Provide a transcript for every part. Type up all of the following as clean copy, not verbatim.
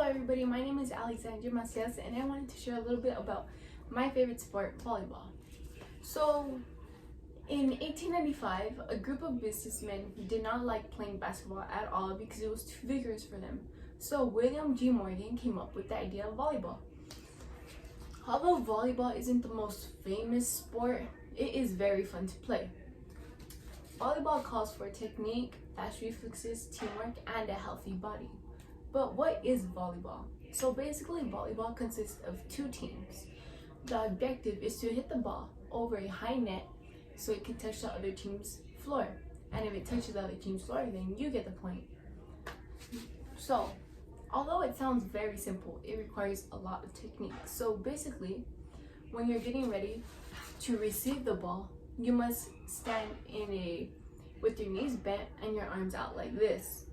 everybody, my name is Alexandra Macias and I wanted to share a little bit about my favorite sport, volleyball. So in 1895, a group of businessmen did not like playing basketball at all because it was too vigorous for them. So William G. Morgan came up with the idea of volleyball. Although volleyball isn't the most famous sport, it is very fun to play. Volleyball calls for technique, fast reflexes, teamwork, and a healthy body. But what is volleyball? So basically, volleyball consists of two teams. The objective is to hit the ball over a high net so it can touch the other team's floor. And if it touches the other team's floor, then you get the point. So, although it sounds very simple, it requires a lot of technique. So basically, when you're getting ready to receive the ball, you must stand with your knees bent and your arms out like this.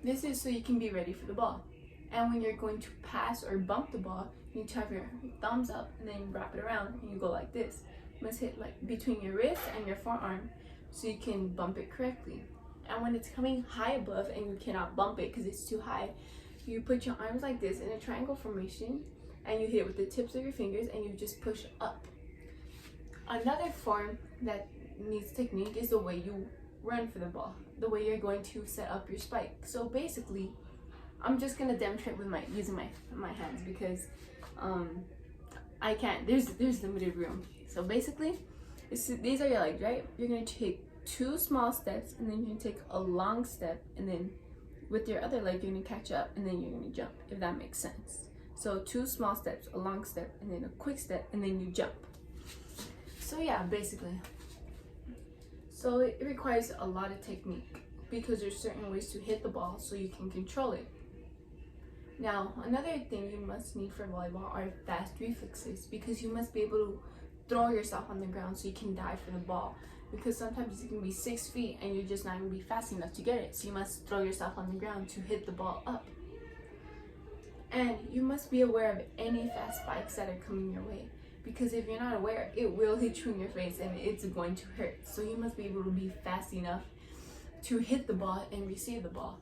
This is so you can be ready for the ball. And when you're going to pass or bump the ball, you need to have your thumbs up and then wrap it around and you go like this. You must hit like between your wrist and your forearm so you can bump it correctly. And when it's coming high above and you cannot bump it because it's too high, you put your arms like this in a triangle formation and you hit it with the tips of your fingers and you just push up. Another form that needs technique is the way you run for the ball, the way you're going to set up your spike. So basically, I'm just gonna demonstrate with using my hands because I can't. There's limited room. So basically, these are your legs, right? You're gonna take two small steps and then you're gonna take a long step, and then with your other leg you're gonna catch up and then you're gonna jump, if that makes sense. So two small steps, a long step, and then a quick step, and then you jump. So yeah, basically. So it requires a lot of technique because there's certain ways to hit the ball so you can control it. Now, another thing you must need for volleyball are fast reflexes because you must be able to throw yourself on the ground so you can dive for the ball, because sometimes you can be 6 feet and you're just not going to be fast enough to get it. So you must throw yourself on the ground to hit the ball up. And you must be aware of any fast spikes that are coming your way, because if you're not aware, it will hit you in your face and it's going to hurt. So you must be able to be fast enough to hit the ball and receive the ball.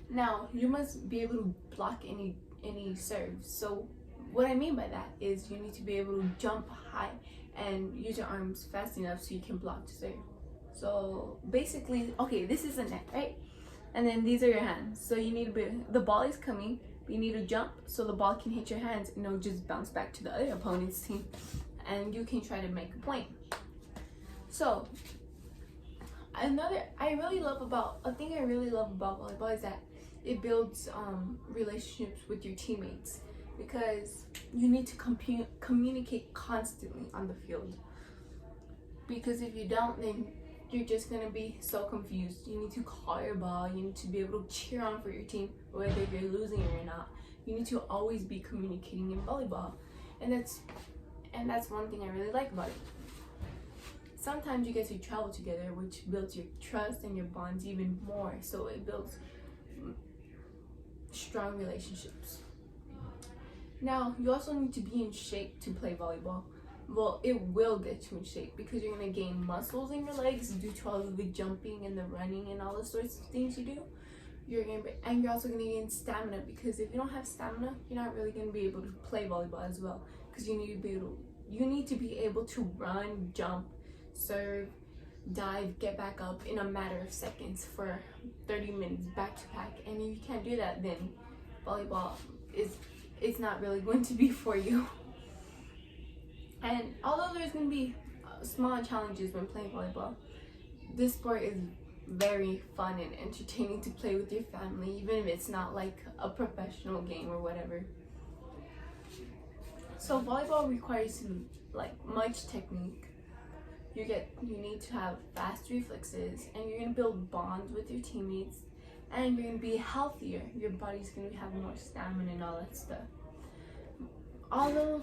Now, you must be able to block any serves. So what I mean by that is you need to be able to jump high and use your arms fast enough so you can block the serve. So basically, okay, this is a net, right? And then these are your hands. So you need to be, the ball is coming, you need to jump so the ball can hit your hands and it'll just bounce back to the other opponent's team and you can try to make a point. So a thing I really love about volleyball is that it builds relationships with your teammates, because you need to communicate constantly on the field, because if you don't, then you're just going to be so confused. You need to call your ball, you need to be able to cheer on for your team whether you're losing or not. You need to always be communicating in volleyball, and that's one thing I really like about it. Sometimes you get to travel together, which builds your trust and your bonds even more, so it builds strong relationships. Now, you also need to be in shape to play volleyball. Well, it will get you in shape because you're going to gain muscles in your legs due to all of the jumping and the running and all the sorts of things you do. You're also going to gain stamina, because if you don't have stamina, you're not really going to be able to play volleyball as well, because you need to be able to run, jump, serve, dive, get back up in a matter of seconds for 30 minutes back to back. And if you can't do that, then volleyball it's not really going to be for you. And although there's going to be small challenges when playing volleyball, this sport is very fun and entertaining to play with your family, even if it's not like a professional game or whatever. So volleyball requires like much technique. You need to have fast reflexes, and you're going to build bonds with your teammates, and you're going to be healthier. Your body's going to have more stamina and all that stuff. Although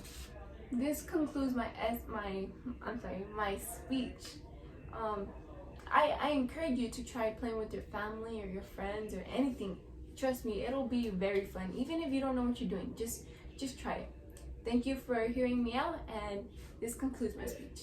this concludes my speech, I encourage you to try playing with your family or your friends or anything. Trust me, it'll be very fun. Even if you don't know what you're doing, just try it. Thank you for hearing me out, and this concludes my speech.